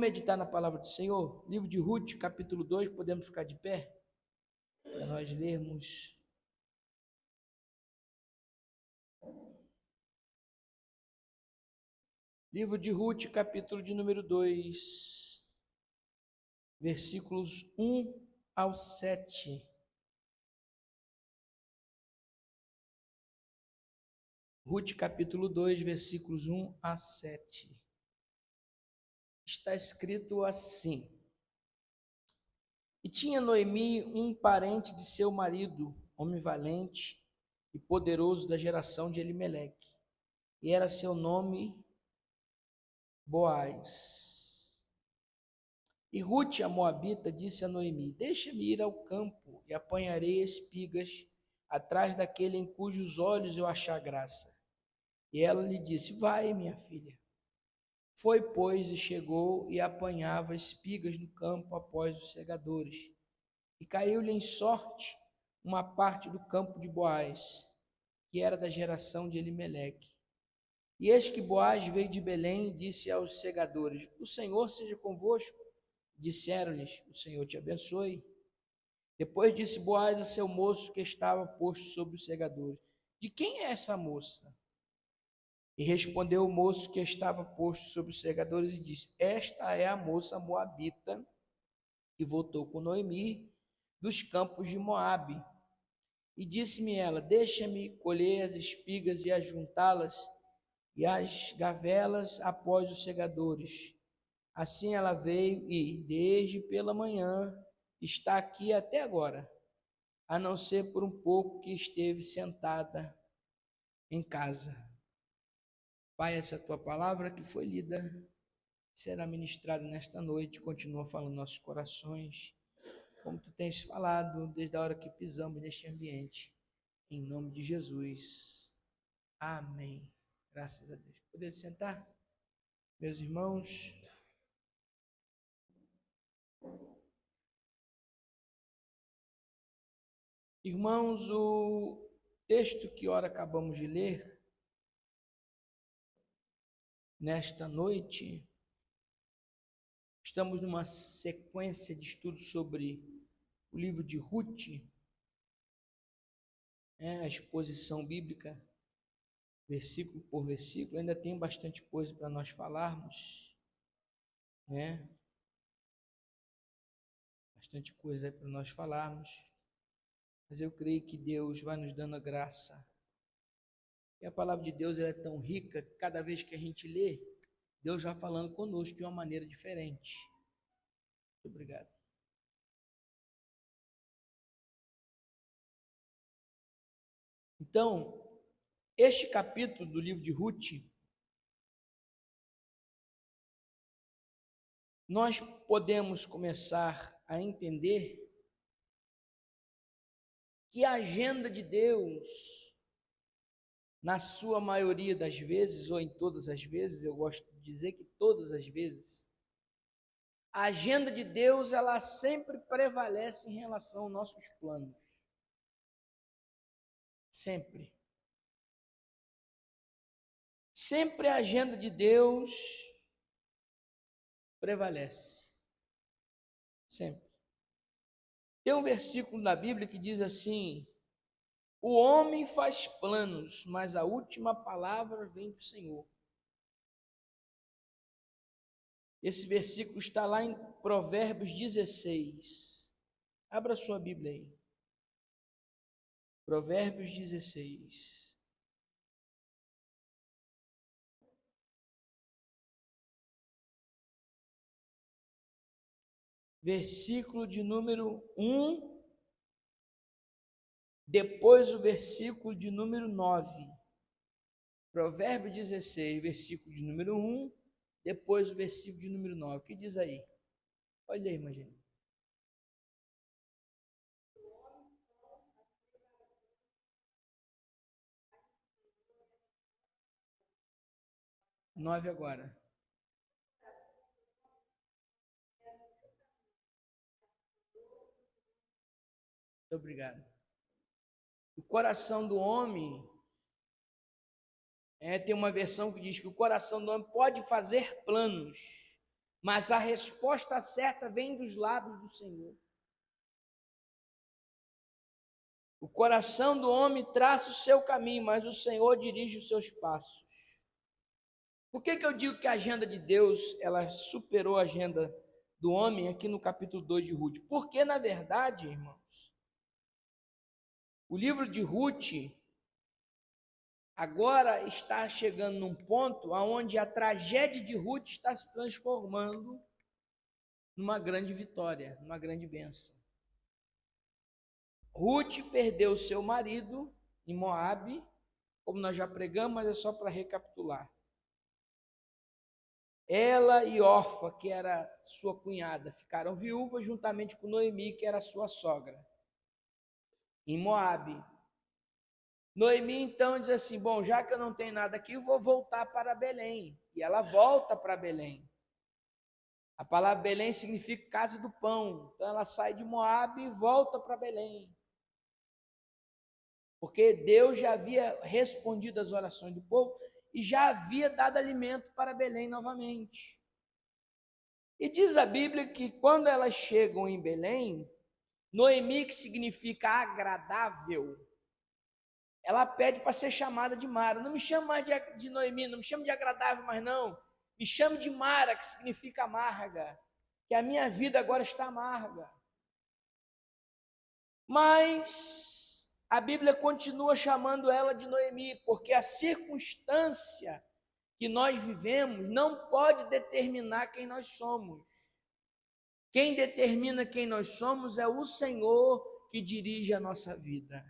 meditar na palavra do Senhor? Livro de Ruth, capítulo 2, podemos ficar de pé? Para nós lermos. Livro de Ruth, capítulo de número 2, versículos 1 ao 7. Ruth, capítulo 2, versículos 1 a 7. Está escrito assim: E tinha Noemi um parente de seu marido, homem valente e poderoso da geração de Elimeleque, e era seu nome Boaz. E Ruth, a moabita, disse a Noemi: Deixa-me ir ao campo e apanharei espigas atrás daquele em cujos olhos eu achar graça. E ela lhe disse: Vai, minha filha. Foi, pois, e chegou e apanhava espigas no campo após os segadores. E caiu-lhe em sorte uma parte do campo de Boaz, que era da geração de Elimeleque. E eis que Boaz veio de Belém e disse aos segadores: O Senhor seja convosco. Disseram-lhes: O Senhor te abençoe. Depois disse Boaz a seu moço que estava posto sobre os segadores: De quem é essa moça? E respondeu o moço que estava posto sobre os segadores e disse: Esta é a moça moabita que voltou com Noemi dos campos de Moabe. E disse-me ela: Deixa-me colher as espigas e ajuntá-las e as gavelas após os segadores. Assim ela veio e, desde pela manhã, está aqui até agora, a não ser por um pouco que esteve sentada em casa. Pai, essa tua palavra que foi lida será ministrada nesta noite, continua falando em nossos corações, como tu tens falado desde a hora que pisamos neste ambiente, em nome de Jesus. Amém. Graças a Deus. Poder sentar? Meus irmãos, o texto que ora acabamos de ler, nesta noite, estamos numa sequência de estudos sobre o livro de Ruth, a exposição bíblica, versículo por versículo. Ainda tem bastante coisa para nós falarmos, né? Bastante coisa para nós falarmos, mas eu creio que Deus vai nos dando a graça. E a palavra de Deus ela é tão rica que cada vez que a gente lê, Deus vai falando conosco de uma maneira diferente. Muito obrigado. Então, este capítulo do livro de Ruth, nós podemos começar a entender que a agenda de Deus, na sua maioria das vezes, ou em todas as vezes, eu gosto de dizer que todas as vezes, a agenda de Deus, ela sempre prevalece em relação aos nossos planos. Sempre. Sempre a agenda de Deus prevalece. Sempre. Tem um versículo na Bíblia que diz assim: o homem faz planos, mas a última palavra vem do Senhor. Esse versículo está lá em Provérbios 16. Abra sua Bíblia aí. Provérbios 16. Versículo de número 1, depois o versículo de número 9. Provérbios 16, versículo de número 1, depois o versículo de número 9. O que diz aí? Olha aí, imagina. Nove agora. Muito obrigado. O coração do homem, tem uma versão que diz que o coração do homem pode fazer planos, mas a resposta certa vem dos lábios do Senhor. O coração do homem traça o seu caminho, mas o Senhor dirige os seus passos. Por que eu digo que a agenda de Deus, ela superou a agenda do homem aqui no capítulo 2 de Ruth? Porque, na verdade, irmãos, o livro de Ruth agora está chegando num ponto onde a tragédia de Ruth está se transformando numa grande vitória, numa grande bênção. Ruth perdeu seu marido em Moabe, como nós já pregamos, mas é só para recapitular. Ela e Orfa, que era sua cunhada, ficaram viúvas juntamente com Noemi, que era sua sogra, em Moabe. Noemi então diz assim: bom, já que eu não tenho nada aqui, eu vou voltar para Belém. E ela volta para Belém. A palavra Belém significa casa do pão. Então ela sai de Moabe e volta para Belém. Porque Deus já havia respondido às orações do povo e já havia dado alimento para Belém novamente. E diz a Bíblia que quando elas chegam em Belém, Noemi, que significa agradável, ela pede para ser chamada de Mara. Não me chama mais de Noemi, não me chama de agradável mais não. Me chame de Mara, que significa amarga, que a minha vida agora está amarga. Mas a Bíblia continua chamando ela de Noemi, porque a circunstância que nós vivemos não pode determinar quem nós somos. Quem determina quem nós somos é o Senhor que dirige a nossa vida.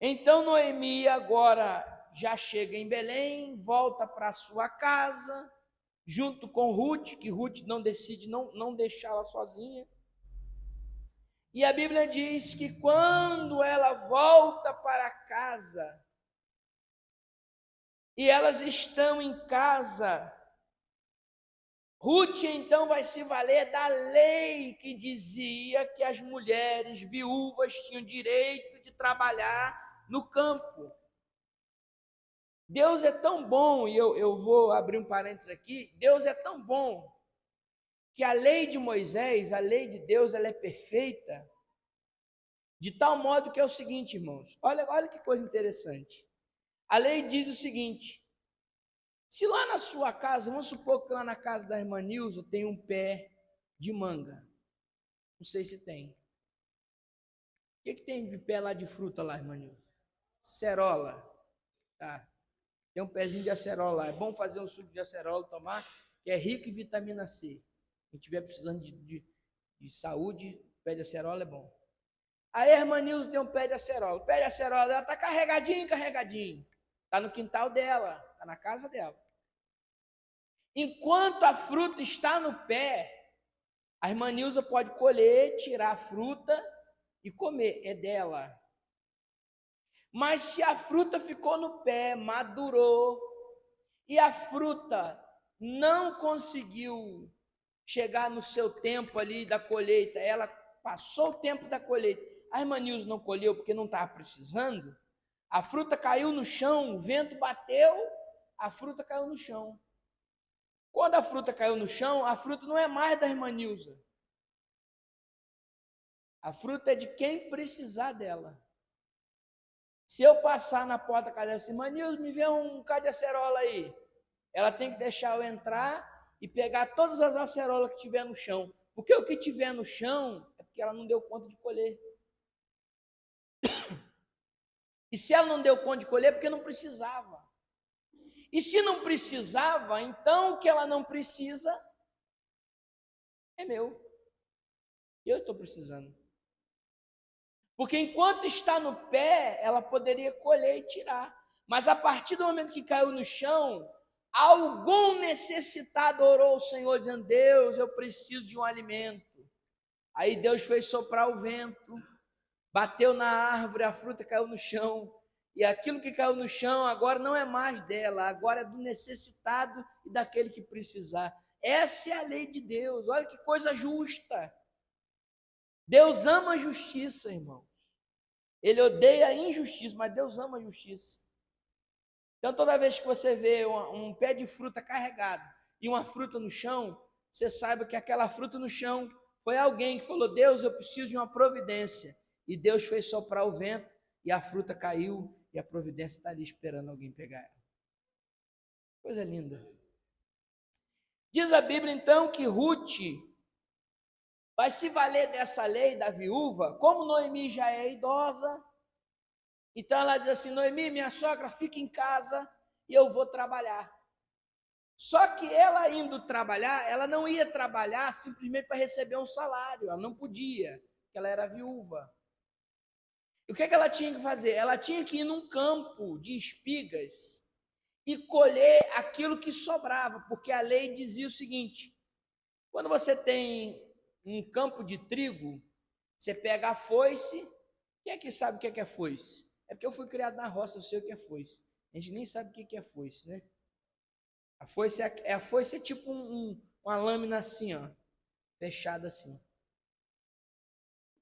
Então Noemi agora já chega em Belém, volta para sua casa, junto com Ruth, que Ruth não decide não deixá-la sozinha. E a Bíblia diz que quando ela volta para casa, e elas estão em casa, Ruth então vai se valer da lei que dizia que as mulheres viúvas tinham direito de trabalhar no campo. Deus é tão bom, e eu vou abrir um parênteses aqui, Deus é tão bom, que a lei de Moisés, a lei de Deus, ela é perfeita, de tal modo que é o seguinte, irmãos, olha que coisa interessante. A lei diz o seguinte: se lá na sua casa, vamos supor que lá na casa da irmã Nilza tem um pé de manga, não sei se tem. O que tem de pé lá de fruta lá, irmã Nilza? Cerola, tá? Tem um pezinho de acerola lá. É bom fazer um suco de acerola, tomar, que é rico em vitamina C. Quem estiver precisando de saúde, pé de acerola é bom. Aí a irmã Nilza tem um pé de acerola. O pé de acerola dela está carregadinho. Está no quintal dela, está na casa dela. Enquanto a fruta está no pé, a irmã Nilza pode colher, tirar a fruta e comer. É dela. Mas se a fruta ficou no pé, madurou, e a fruta não conseguiu chegar no seu tempo ali da colheita, ela passou o tempo da colheita, a irmã Nilza não colheu porque não estava precisando, a fruta caiu no chão, o vento bateu, a fruta caiu no chão. Quando a fruta caiu no chão, a fruta não é mais da irmã Nilza. A fruta é de quem precisar dela. Se eu passar na porta da casa dela assim, Manilson, me vê um cá de acerola aí. Ela tem que deixar eu entrar e pegar todas as acerolas que tiver no chão. Porque o que tiver no chão é porque ela não deu conta de colher. E se ela não deu conta de colher, é porque não precisava. E se não precisava, então o que ela não precisa é meu. Eu estou precisando. Porque enquanto está no pé, ela poderia colher e tirar. Mas a partir do momento que caiu no chão, algum necessitado orou ao Senhor, dizendo: Deus, eu preciso de um alimento. Aí Deus fez soprar o vento, bateu na árvore, a fruta caiu no chão. E aquilo que caiu no chão agora não é mais dela, agora é do necessitado e daquele que precisar. Essa é a lei de Deus. Olha que coisa justa. Deus ama a justiça, irmãos. Ele odeia a injustiça, mas Deus ama a justiça. Então, toda vez que você vê um pé de fruta carregado e uma fruta no chão, você saiba que aquela fruta no chão foi alguém que falou: Deus, eu preciso de uma providência. E Deus fez soprar o vento e a fruta caiu e a providência está ali esperando alguém pegar ela. Coisa linda. Diz a Bíblia então que Ruth vai se valer dessa lei da viúva, como Noemi já é idosa. Então ela diz assim: Noemi, minha sogra, fica em casa e eu vou trabalhar. Só que ela indo trabalhar, ela não ia trabalhar simplesmente para receber um salário, ela não podia, porque ela era viúva. E o que ela tinha que fazer? Ela tinha que ir num campo de espigas e colher aquilo que sobrava, porque a lei dizia o seguinte: quando você tem um campo de trigo, você pega a foice. Quem é que sabe o que é foice? É porque eu fui criado na roça, eu sei o que é foice. A gente nem sabe o que é foice, né? A foice é tipo uma lâmina assim, ó, fechada assim.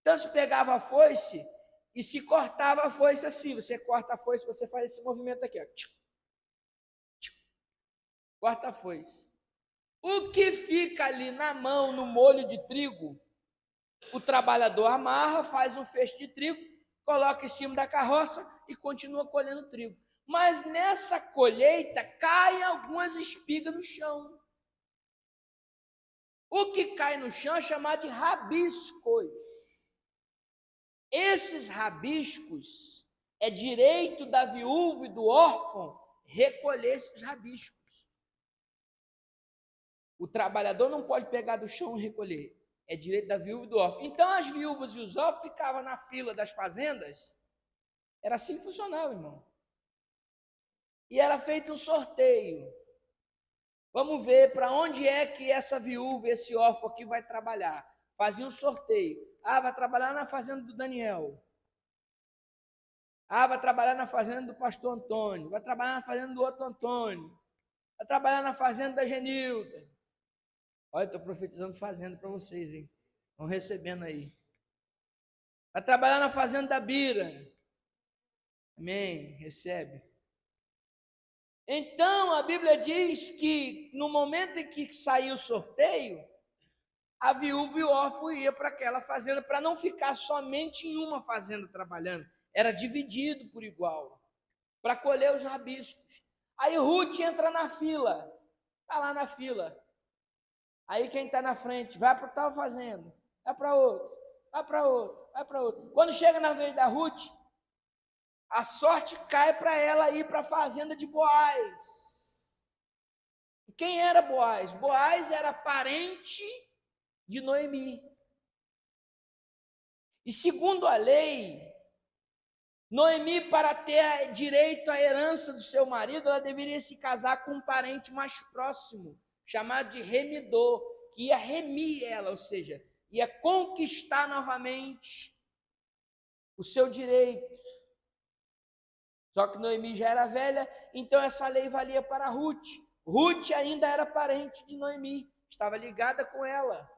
Então se pegava a foice e se cortava a foice assim. Você corta a foice, você faz esse movimento aqui, ó. Corta a foice. O que fica ali na mão, no molho de trigo, o trabalhador amarra, faz um feixe de trigo, coloca em cima da carroça e continua colhendo trigo. Mas nessa colheita caem algumas espigas no chão. O que cai no chão é chamado de rabiscos. Esses rabiscos é direito da viúva e do órfão recolher esses rabiscos. O trabalhador não pode pegar do chão e recolher. É direito da viúva e do órfão. Então as viúvas e os órfãos ficavam na fila das fazendas. Era assim que funcionava, irmão. E era feito um sorteio. Vamos ver para onde é que essa viúva, esse órfão aqui vai trabalhar. Fazia um sorteio. Vai trabalhar na fazenda do Daniel. Vai trabalhar na fazenda do pastor Antônio. Vai trabalhar na fazenda do outro Antônio. Vai trabalhar na fazenda da Genilda. Olha, estou profetizando fazenda para vocês, hein? Vão recebendo aí. Vai trabalhar na fazenda da Bira. Amém. Recebe. Então, a Bíblia diz que no momento em que saiu o sorteio, a viúva e o órfão iam para aquela fazenda para não ficar somente em uma fazenda trabalhando. Era dividido por igual, para colher os rabiscos. Aí Ruth entra na fila, está lá na fila. Aí quem está na frente, vai para tal fazenda, vai para outro, vai para outro, vai para outro. Quando chega na vez da Ruth, a sorte cai para ela ir para a fazenda de Boaz. E quem era Boaz? Boaz era parente de Noemi. E segundo a lei, Noemi, para ter direito à herança do seu marido, ela deveria se casar com um parente mais próximo, chamado de remidor, que ia remir ela, ou seja, ia conquistar novamente o seu direito. Só que Noemi já era velha, então essa lei valia para Ruth. Ruth ainda era parente de Noemi, estava ligada com ela.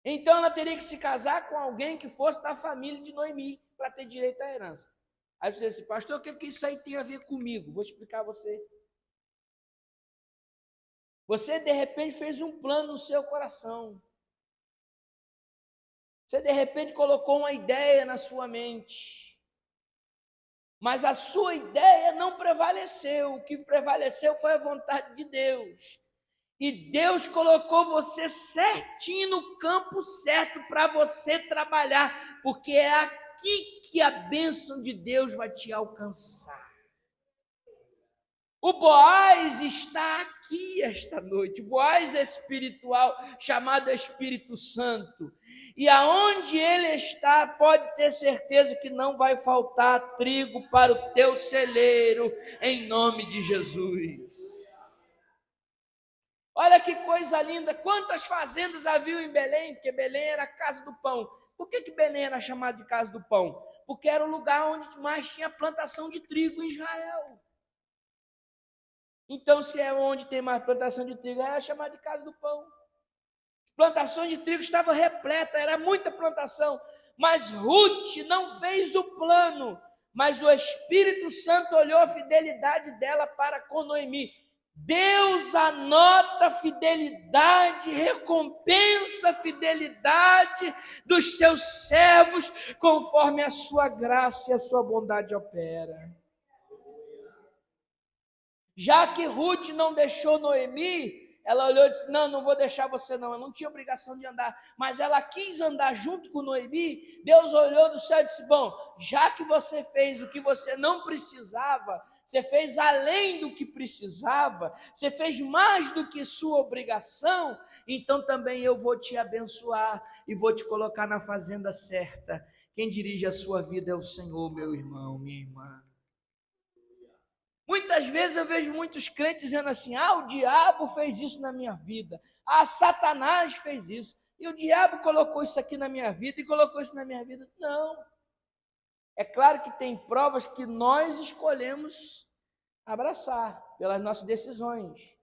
Então ela teria que se casar com alguém que fosse da família de Noemi para ter direito à herança. Aí você diz assim: pastor, o que isso aí tem a ver comigo? Vou explicar a você. Você de repente fez um plano no seu coração. Você de repente colocou uma ideia na sua mente. Mas a sua ideia não prevaleceu. O que prevaleceu foi a vontade de Deus. E Deus colocou você certinho no campo certo para você trabalhar, porque é aqui que a bênção de Deus vai te alcançar. O Boaz está aqui esta noite, o Boaz espiritual, chamado Espírito Santo. E aonde ele está, pode ter certeza que não vai faltar trigo para o teu celeiro, em nome de Jesus. Olha que coisa linda, quantas fazendas havia em Belém, porque Belém era a casa do pão. Por que Belém era chamada de casa do pão? Porque era o lugar onde mais tinha plantação de trigo em Israel. Então, se é onde tem mais plantação de trigo, é chamada de casa do pão. Plantação de trigo estava repleta, era muita plantação. Mas Ruth não fez o plano, mas o Espírito Santo olhou a fidelidade dela para com Noemi. Deus anota a fidelidade, recompensa a fidelidade dos seus servos, conforme a sua graça e a sua bondade opera. Já que Ruth não deixou Noemi, ela olhou e disse: não, não vou deixar você não, eu não tinha obrigação de andar, mas ela quis andar junto com Noemi. Deus olhou do céu e disse: bom, já que você fez o que você não precisava, você fez além do que precisava, você fez mais do que sua obrigação, então também eu vou te abençoar e vou te colocar na fazenda certa. Quem dirige a sua vida é o Senhor, meu irmão, minha irmã. Muitas vezes eu vejo muitos crentes dizendo assim: ah, o diabo fez isso na minha vida, ah, Satanás fez isso, e o diabo colocou isso aqui na minha vida e colocou isso na minha vida. Não. É claro que tem provas que nós escolhemos abraçar pelas nossas decisões.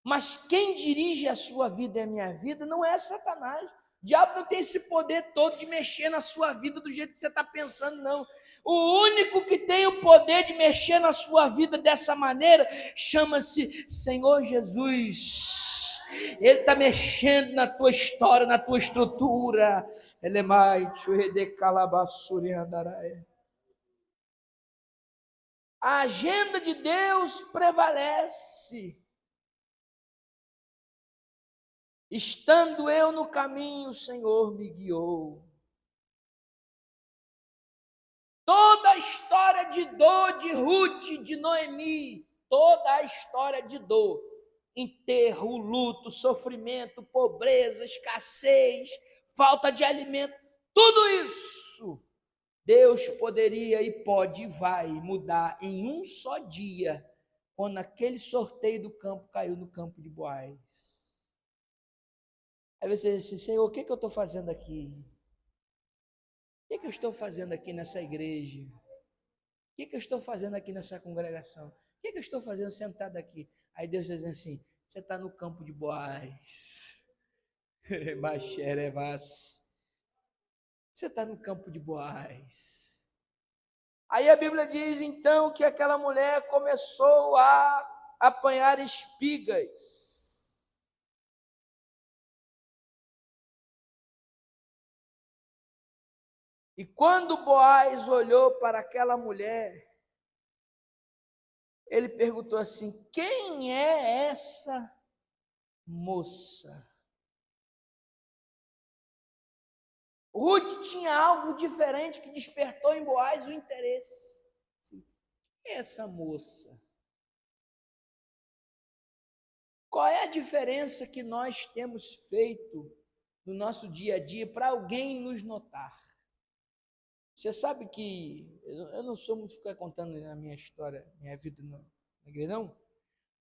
Mas quem dirige a sua vida e a minha vida não é Satanás. O diabo não tem esse poder todo de mexer na sua vida do jeito que você está pensando, não. O único que tem o poder de mexer na sua vida dessa maneira chama-se Senhor Jesus. Ele está mexendo na tua história, na tua estrutura. Ele é mais. A agenda de Deus prevalece. Estando eu no caminho, o Senhor me guiou. Toda a história de dor de Ruth, de Noemi, toda a história de dor, enterro, luto, sofrimento, pobreza, escassez, falta de alimento, tudo isso Deus poderia e pode e vai mudar em um só dia, quando aquele sorteio do campo caiu no campo de Boaz. Aí você diz assim: Senhor, o que eu estou fazendo aqui? O que eu estou fazendo aqui nessa igreja? O que eu estou fazendo aqui nessa congregação? O que eu estou fazendo sentado aqui? Aí Deus diz assim: você está no campo de Boaz. Você está no campo de Boaz. Aí a Bíblia diz então que aquela mulher começou a apanhar espigas. E quando Boaz olhou para aquela mulher, ele perguntou assim: quem é essa moça? Ruth tinha algo diferente que despertou em Boaz o interesse. Assim, quem é essa moça? Qual é a diferença que nós temos feito no nosso dia a dia para alguém nos notar? Você sabe que eu não sou muito ficar contando a minha história, minha vida na igreja, não.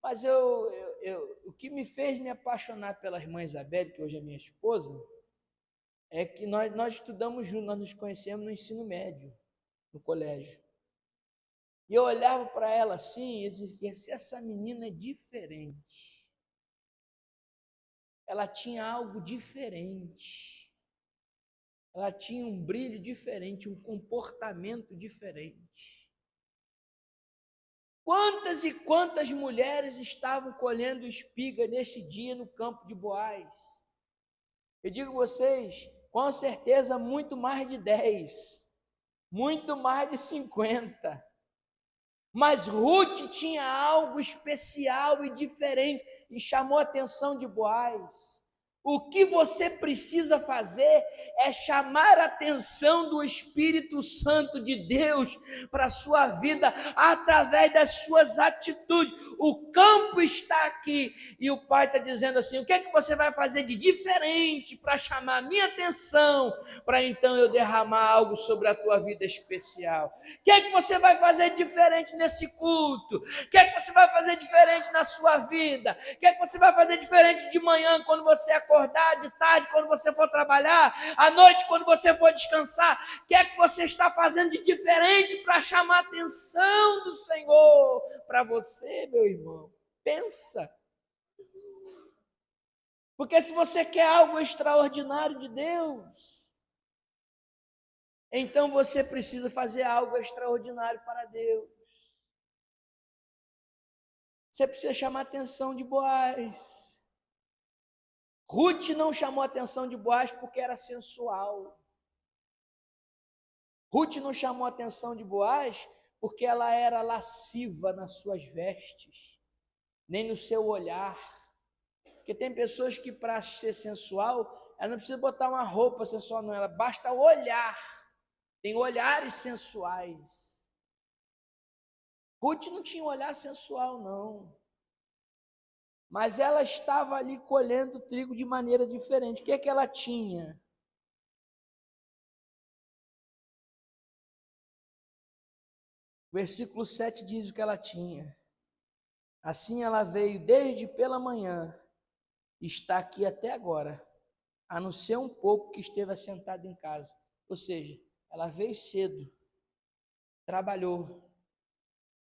Mas o que me fez me apaixonar pela irmã Isabel, que hoje é minha esposa, é que nós estudamos juntos, nós nos conhecemos no ensino médio, no colégio. E eu olhava para ela assim e dizia: essa menina é diferente. Ela tinha algo diferente. Ela tinha um brilho diferente, um comportamento diferente. Quantas e quantas mulheres estavam colhendo espiga nesse dia no campo de Boaz? Eu digo a vocês, com certeza muito mais de 10, muito mais de 50. Mas Ruth tinha algo especial e diferente e chamou a atenção de Boaz. O que você precisa fazer é chamar a atenção do Espírito Santo de Deus para a sua vida através das suas atitudes. O campo está aqui e o Pai está dizendo assim: o que é que você vai fazer de diferente para chamar a minha atenção, para então eu derramar algo sobre a tua vida especial? O que é que você vai fazer diferente nesse culto? O que é que você vai fazer diferente na sua vida? O que é que você vai fazer diferente de manhã, quando você acordar, de tarde, quando você for trabalhar, à noite, quando você for descansar? O que é que você está fazendo de diferente para chamar a atenção do Senhor para você, meu irmão? Pensa. Porque se você quer algo extraordinário de Deus, então você precisa fazer algo extraordinário para Deus. Você precisa chamar a atenção de Boaz. Ruth não chamou a atenção de Boaz porque era sensual. Ruth não chamou a atenção de Boaz porque ela era lasciva nas suas vestes, nem no seu olhar. Porque tem pessoas que, para ser sensual, ela não precisa botar uma roupa sensual, não, ela basta olhar. Tem olhares sensuais. Ruth não tinha um olhar sensual, não. Mas ela estava ali colhendo trigo de maneira diferente. O que é que ela tinha? Versículo 7 diz o que ela tinha. Assim ela veio desde pela manhã, está aqui até agora, a não ser um pouco que esteve assentada em casa. Ou seja, ela veio cedo, trabalhou,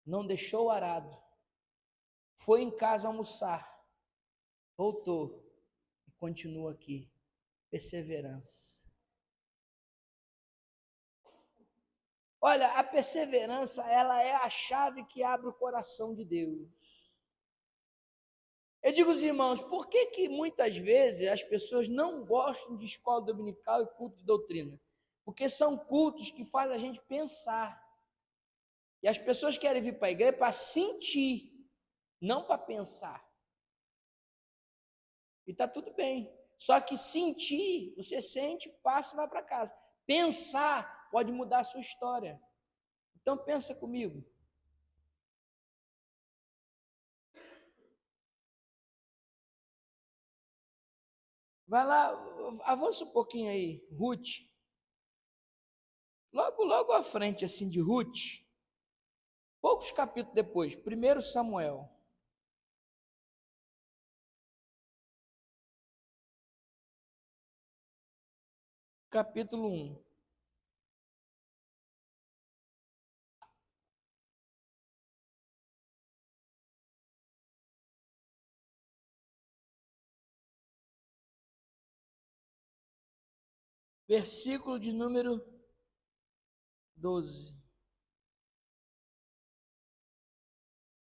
não deixou o arado, foi em casa almoçar, voltou e continua aqui. Perseverança. Olha, a perseverança, ela é a chave que abre o coração de Deus. Eu digo aos irmãos, por que que muitas vezes as pessoas não gostam de escola dominical e culto de doutrina? Porque são cultos que fazem a gente pensar. E as pessoas querem vir para a igreja para sentir, não para pensar. E está tudo bem. Só que sentir, você sente, passa e vai para casa. Pensar pode mudar a sua história. Então pensa comigo. Vai lá, avança um pouquinho aí, Ruth. Logo à frente assim de Ruth, poucos capítulos depois, 1 Samuel. Capítulo 1. Versículo de número 12.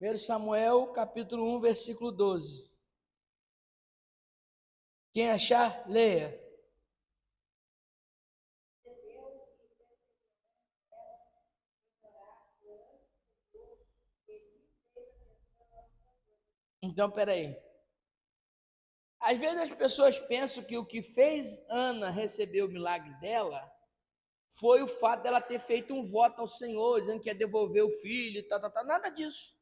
1 Samuel, capítulo 1, versículo 12. Quem achar, leia. Então, peraí. Às vezes as pessoas pensam que o que fez Ana receber o milagre dela foi o fato dela ter feito um voto ao Senhor, dizendo que ia devolver o filho, nada disso.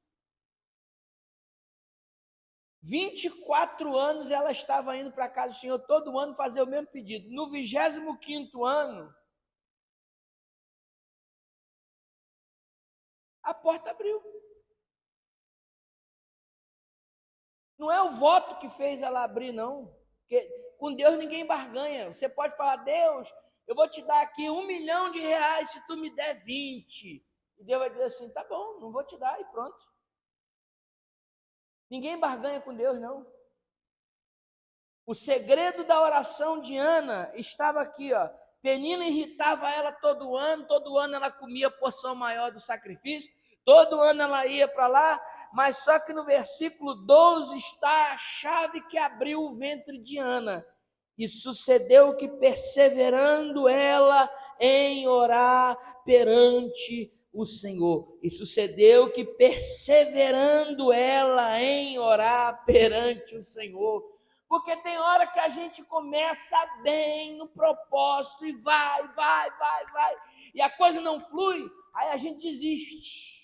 24 anos ela estava indo para a casa do Senhor todo ano fazer o mesmo pedido. No 25º ano, a porta abriu. Não é o voto que fez ela abrir, não. Porque com Deus ninguém barganha. Você pode falar, Deus, eu vou te dar aqui R$ 1 milhão se tu me der 20. E Deus vai dizer assim, tá bom, não vou te dar, e pronto. Ninguém barganha com Deus, não. O segredo da oração de Ana estava aqui, ó. Penina irritava ela todo ano ela comia porção maior do sacrifício, todo ano ela ia para lá, mas só que no versículo 12 está a chave que abriu o ventre de Ana. E sucedeu que, perseverando ela em orar perante o Senhor, e sucedeu que, perseverando ela em orar perante o Senhor, porque tem hora que a gente começa bem no propósito e vai, e a coisa não flui, aí a gente desiste.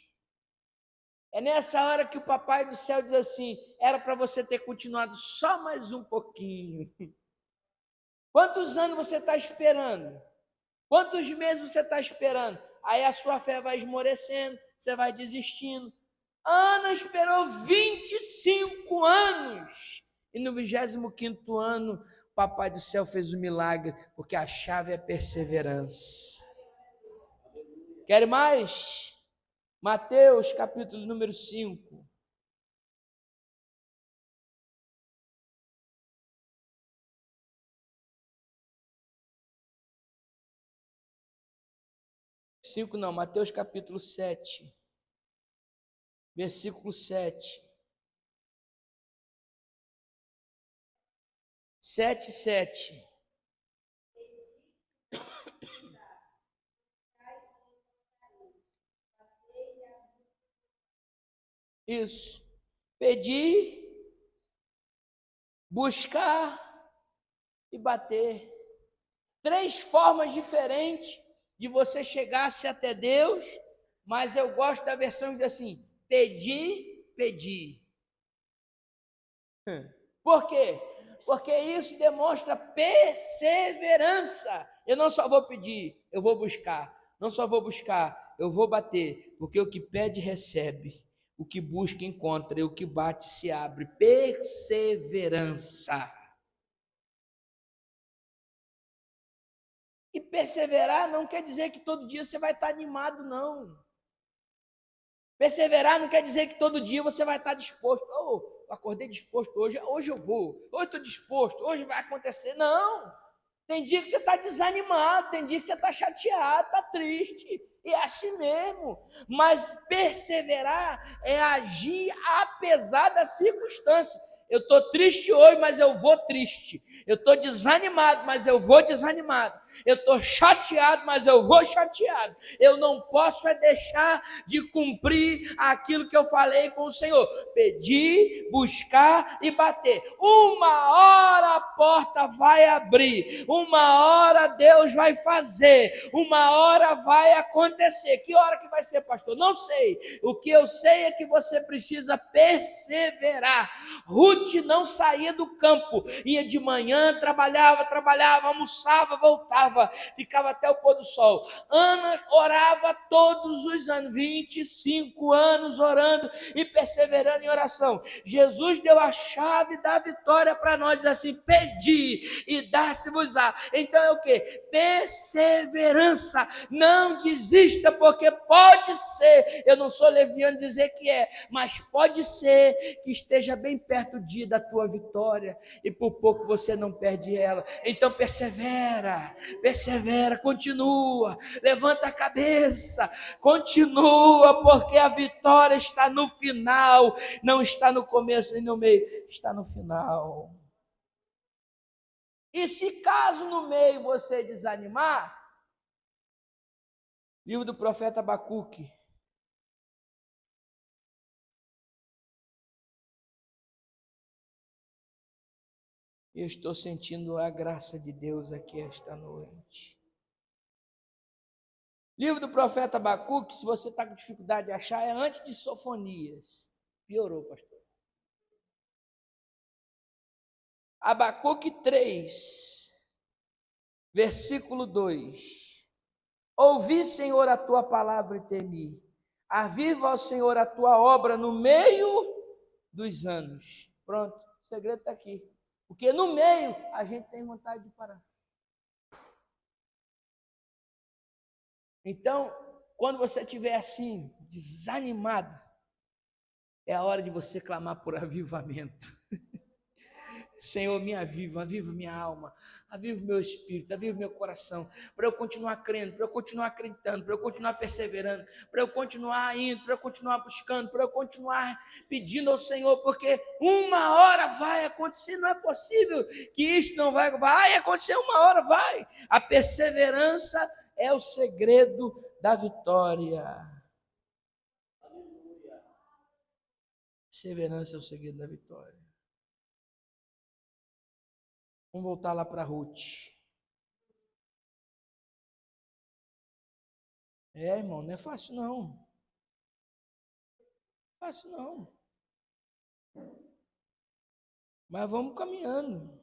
É nessa hora que o Papai do Céu diz assim, era para você ter continuado só mais um pouquinho. Quantos anos você está esperando? Quantos meses você está esperando? Aí a sua fé vai esmorecendo, você vai desistindo. Ana esperou 25 anos. E no 25º ano, o Papai do Céu fez um milagre, porque a chave é perseverança. Quer mais? Mateus, capítulo número 5. Mateus capítulo 7, versículo 7. 7:7. Isso. Pedir, buscar e bater. 3 formas diferentes de você chegar-se até Deus, mas eu gosto da versão que diz assim: pedir, pedir. Por quê? Porque isso demonstra perseverança. Eu não só vou pedir, eu vou buscar. Não só vou buscar, eu vou bater. Porque o que pede, recebe. O que busca, encontra. E o que bate, se abre. Perseverança. E perseverar não quer dizer que todo dia você vai estar animado, não. Perseverar não quer dizer que todo dia você vai estar disposto. Oh, acordei disposto hoje eu vou. Hoje estou disposto, hoje vai acontecer. Não. Tem dia que você está desanimado, tem dia que você está chateado, está triste. E é assim mesmo. Mas perseverar é agir apesar da circunstância. Eu estou triste hoje, mas eu vou triste. Eu estou desanimado, mas eu vou desanimado. Eu estou chateado, mas eu vou chateado. Eu não posso é deixar de cumprir aquilo que eu falei com o Senhor. Pedir, buscar e bater. Uma hora a porta vai abrir. Uma hora Deus vai fazer. Uma hora vai acontecer. Que hora que vai ser, pastor? Não sei. O que eu sei é que você precisa perseverar. Ruth não saía do campo. Ia de manhã, trabalhava, almoçava, voltava, ficava até o pôr do sol. Ana orava todos os anos, 25 anos orando e perseverando em oração. Jesus deu a chave da vitória para nós, diz assim: pedi e dá-se-vos-á. Então é o que? Perseverança. Não desista, porque pode ser, eu não sou leviano dizer que é, mas pode ser que esteja bem perto o dia da tua vitória e por pouco você não perde ela. Então persevera, continua, levanta a cabeça, continua, porque a vitória está no final, não está no começo nem no meio, está no final. E se caso no meio você desanimar, livro do profeta Abacuque, eu estou sentindo a graça de Deus aqui esta noite. Livro do profeta Abacuque, se você está com dificuldade de achar, é antes de Sofonias. Piorou, pastor. Abacuque 3, versículo 2. Ouvi, Senhor, a tua palavra e temi. Aviva, ó Senhor, a tua obra no meio dos anos. Pronto, o segredo está aqui. Porque no meio a gente tem vontade de parar. Então, quando você estiver assim, desanimado, é a hora de você clamar por avivamento. Senhor, me aviva minha alma, aviva o meu espírito, aviva o meu coração, para eu continuar crendo, para eu continuar acreditando, para eu continuar perseverando, para eu continuar indo, para eu continuar buscando, para eu continuar pedindo ao Senhor, porque uma hora vai acontecer, não é possível que isso não vai acontecer, uma hora vai. A perseverança é o segredo da vitória. Perseverança é o segredo da vitória. Vamos voltar lá para Ruth. Irmão, não é fácil não. Não é fácil não. Mas vamos caminhando.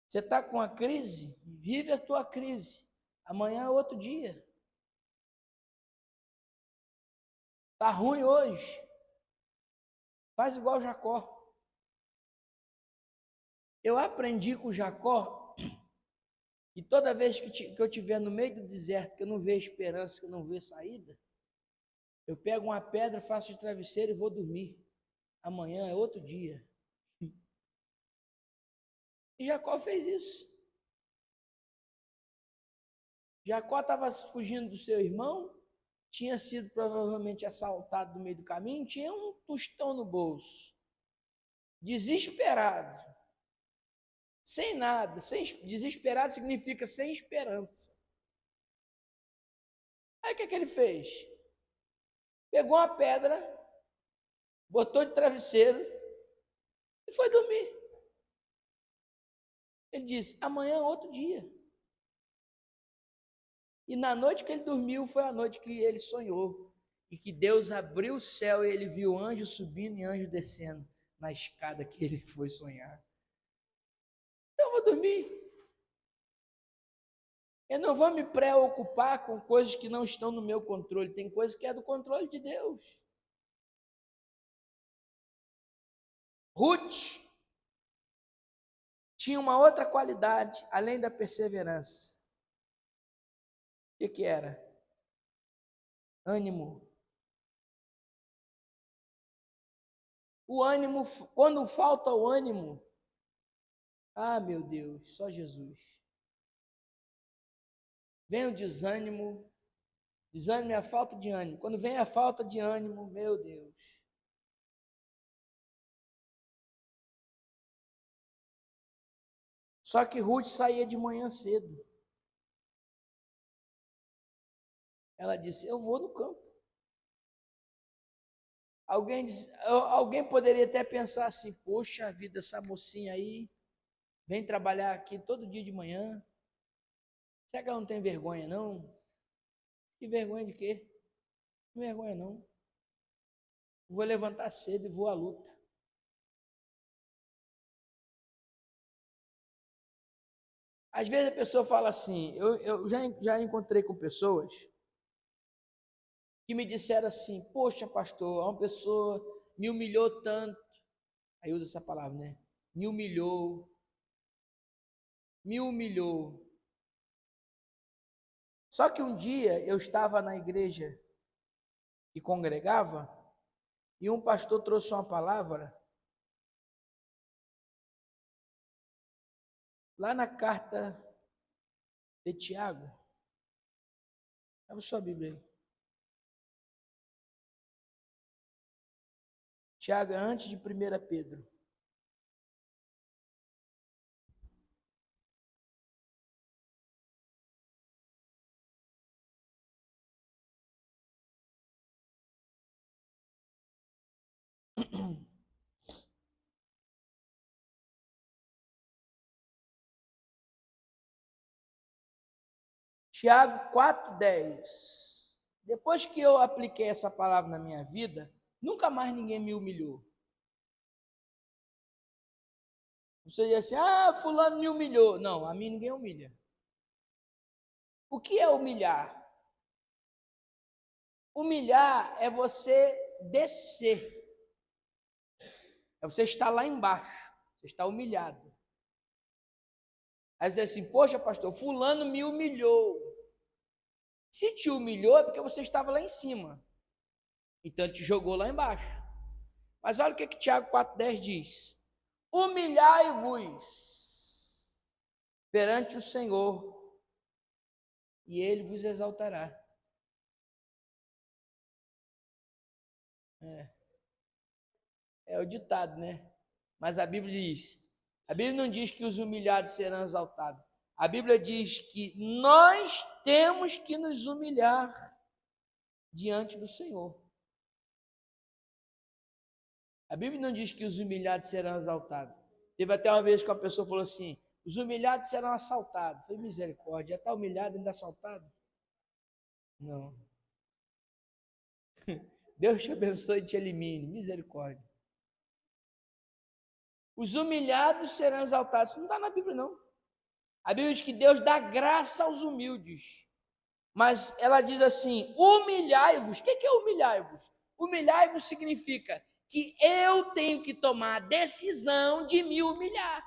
Você está com a crise? Vive a tua crise. Amanhã é outro dia. Está ruim hoje? Faz igual Jacó. Eu aprendi com Jacó que toda vez que eu estiver no meio do deserto, que eu não vejo esperança, que eu não vejo saída, eu pego uma pedra, faço de travesseiro e vou dormir. Amanhã é outro dia. E Jacó fez isso. Jacó estava fugindo do seu irmão, tinha sido provavelmente assaltado no meio do caminho, tinha um tostão no bolso. Desesperado. sem nada, desesperado significa sem esperança. Aí o que ele fez? Pegou uma pedra, botou de travesseiro e foi dormir. Ele disse: amanhã é outro dia. E na noite que ele dormiu, foi a noite que ele sonhou. E que Deus abriu o céu e ele viu anjo subindo e anjo descendo na escada que ele foi sonhar. Então eu vou dormir. Eu não vou me preocupar com coisas que não estão no meu controle. Tem coisas que é do controle de Deus. Ruth tinha uma outra qualidade, além da perseverança. O que era? Ânimo. O ânimo, quando falta o ânimo, meu Deus, só Jesus. Vem o desânimo. Desânimo é a falta de ânimo. Quando vem a falta de ânimo, meu Deus. Só que Ruth saía de manhã cedo. Ela disse: eu vou no campo. Alguém poderia até pensar assim: poxa vida, essa mocinha aí vem trabalhar aqui todo dia de manhã. Será que ela não tem vergonha, não? Que vergonha de quê? Não vergonha, não. Vou levantar cedo e vou à luta. Às vezes a pessoa fala assim, eu já encontrei com pessoas que me disseram assim: poxa, pastor, uma pessoa me humilhou tanto. Aí usa essa palavra, né? Me humilhou. Só que um dia eu estava na igreja e congregava, e um pastor trouxe uma palavra lá na carta de Tiago. Abre sua Bíblia aí. Tiago é antes de 1 Pedro. Tiago 4,10. Depois que eu apliquei essa palavra na minha vida, nunca mais ninguém me humilhou. Você diz assim: fulano me humilhou. Não, a mim ninguém humilha. O que é humilhar? Humilhar é você descer. É você estar lá embaixo. Você está humilhado. Aí você diz assim: poxa, pastor, fulano me humilhou. Se te humilhou é porque você estava lá em cima. Então ele te jogou lá embaixo. Mas olha o que Tiago 4,10 diz: humilhai-vos perante o Senhor, e ele vos exaltará. É o ditado, né? Mas a Bíblia não diz que os humilhados serão exaltados. A Bíblia diz que nós temos que nos humilhar diante do Senhor. A Bíblia não diz que os humilhados serão exaltados. Teve até uma vez que uma pessoa falou assim: os humilhados serão assaltados. Foi misericórdia, já está humilhado e ainda assaltado? Não. Deus te abençoe e te elimine, misericórdia. Os humilhados serão exaltados. Isso não está na Bíblia, não. A Bíblia diz que Deus dá graça aos humildes. Mas ela diz assim: humilhai-vos. O que é humilhai-vos? Humilhai-vos significa que eu tenho que tomar a decisão de me humilhar.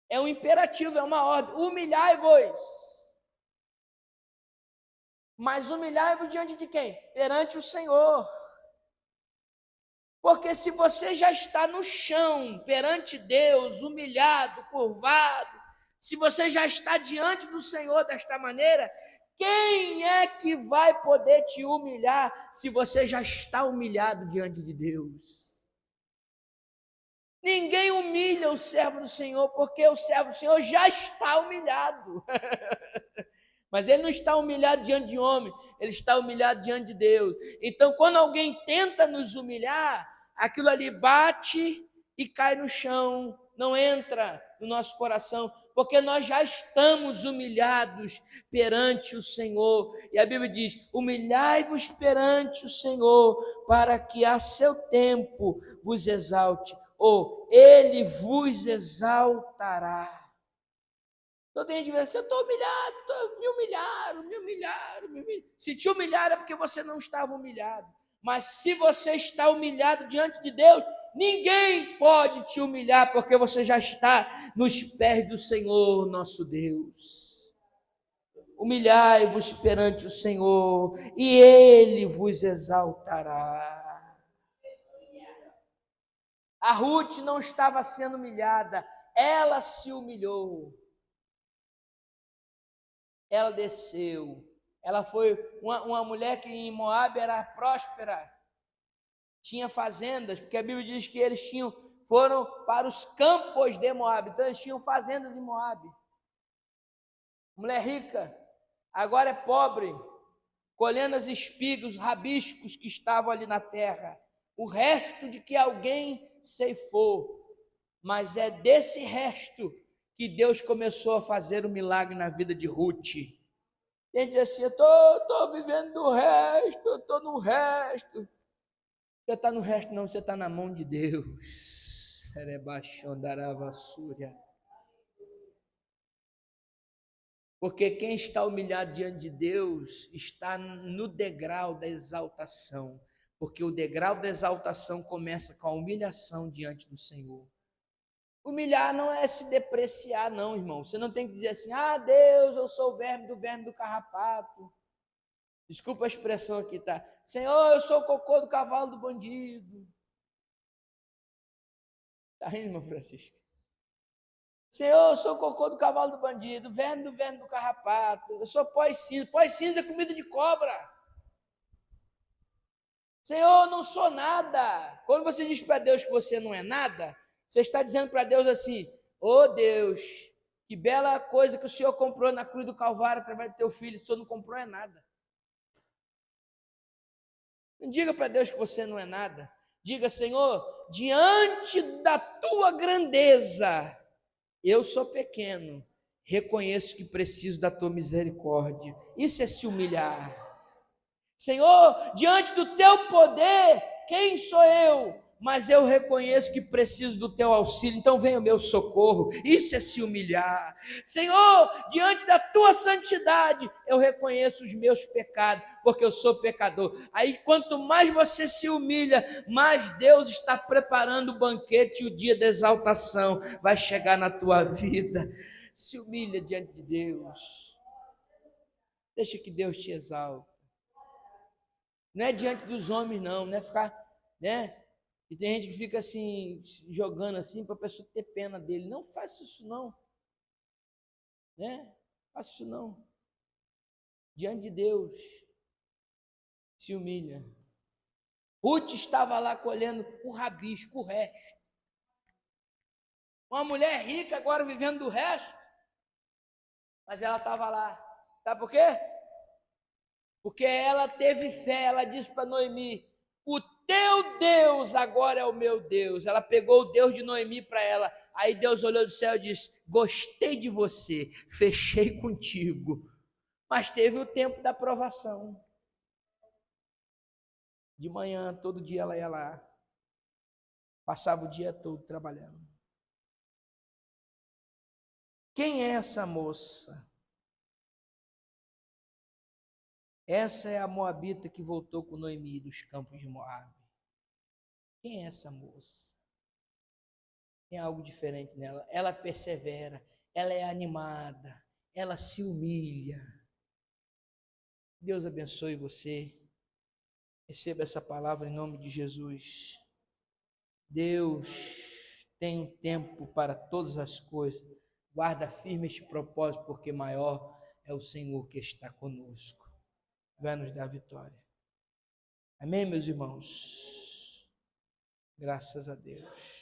É um imperativo, é uma ordem. Humilhai-vos. Mas humilhai-vos diante de quem? Perante o Senhor. Porque se você já está no chão, perante Deus, humilhado, curvado, se você já está diante do Senhor desta maneira, quem é que vai poder te humilhar se você já está humilhado diante de Deus? Ninguém humilha o servo do Senhor, porque o servo do Senhor já está humilhado. Mas ele não está humilhado diante de homem, ele está humilhado diante de Deus. Então, quando alguém tenta nos humilhar, aquilo ali bate e cai no chão, não entra no nosso coração, porque nós já estamos humilhados perante o Senhor. E a Bíblia diz: humilhai-vos perante o Senhor, para que a seu tempo vos exalte, ou ele vos exaltará. Então tem gente que diz, eu estou humilhado, me humilharam, me humilharam, me humilharam. Se te humilharam é porque você não estava humilhado. Mas se você está humilhado diante de Deus, ninguém pode te humilhar, porque você já está nos pés do Senhor, nosso Deus. Humilhai-vos perante o Senhor, e Ele vos exaltará. A Ruth não estava sendo humilhada, ela se humilhou. Ela desceu. Ela foi uma mulher que em Moabe era próspera, tinha fazendas, porque a Bíblia diz que eles foram para os campos de Moabe, então eles tinham fazendas em Moabe. Mulher rica, agora é pobre, colhendo as espigas, os rabiscos que estavam ali na terra, o resto de que alguém ceifou, mas é desse resto que Deus começou a fazer um milagre na vida de Ruth. Tem gente diz assim, eu estou vivendo do resto, eu estou no resto. Você está no resto não, você está na mão de Deus. Porque quem está humilhado diante de Deus está no degrau da exaltação. Porque o degrau da exaltação começa com a humilhação diante do Senhor. Humilhar não é se depreciar, não, irmão. Você não tem que dizer assim, ah, Deus, eu sou o verme do carrapato. Desculpa a expressão aqui, tá? Senhor, eu sou o cocô do cavalo do bandido. Tá rindo, irmão Francisco? Senhor, eu sou o cocô do cavalo do bandido, verme do carrapato. Eu sou pós-cinza. Pós-cinza é comida de cobra. Senhor, eu não sou nada. Quando você diz para Deus que você não é nada, você está dizendo para Deus assim, ô Deus, que bela coisa que o Senhor comprou na cruz do Calvário através do teu filho, o Senhor não comprou é nada. Não diga para Deus que você não é nada. Diga, Senhor, diante da tua grandeza, eu sou pequeno, reconheço que preciso da tua misericórdia. Isso é se humilhar. Senhor, diante do teu poder, quem sou eu? Mas eu reconheço que preciso do teu auxílio, então vem o meu socorro. Isso é se humilhar. Senhor, diante da tua santidade, eu reconheço os meus pecados, porque eu sou pecador. Aí, quanto mais você se humilha, mais Deus está preparando o banquete e o dia da exaltação vai chegar na tua vida. Se humilha diante de Deus. Deixa que Deus te exalte. Não é diante dos homens, não é ficar, né? E tem gente que fica assim, jogando assim, para a pessoa ter pena dele. Não faça isso, não. Né? Faça isso, não. Diante de Deus, se humilha. Ruth estava lá colhendo o rabisco, o resto. Uma mulher rica agora vivendo do resto. Mas ela estava lá. Sabe por quê? Porque ela teve fé, ela disse para Noemi, o teu Deus agora é o meu Deus. Ela pegou o Deus de Noemi para ela. Aí Deus olhou do céu e disse, gostei de você, fechei contigo. Mas teve o tempo da provação. De manhã, todo dia ela ia lá. Passava o dia todo trabalhando. Quem é essa moça? Essa é a moabita que voltou com Noemi dos campos de Moabe. Quem é essa moça? Tem algo diferente nela. Ela persevera, ela é animada, ela se humilha. Deus abençoe você. Receba essa palavra em nome de Jesus. Deus tem um tempo para todas as coisas. Guarda firme este propósito, porque maior é o Senhor que está conosco. Vai nos dar vitória. Amém, meus irmãos? Graças a Deus.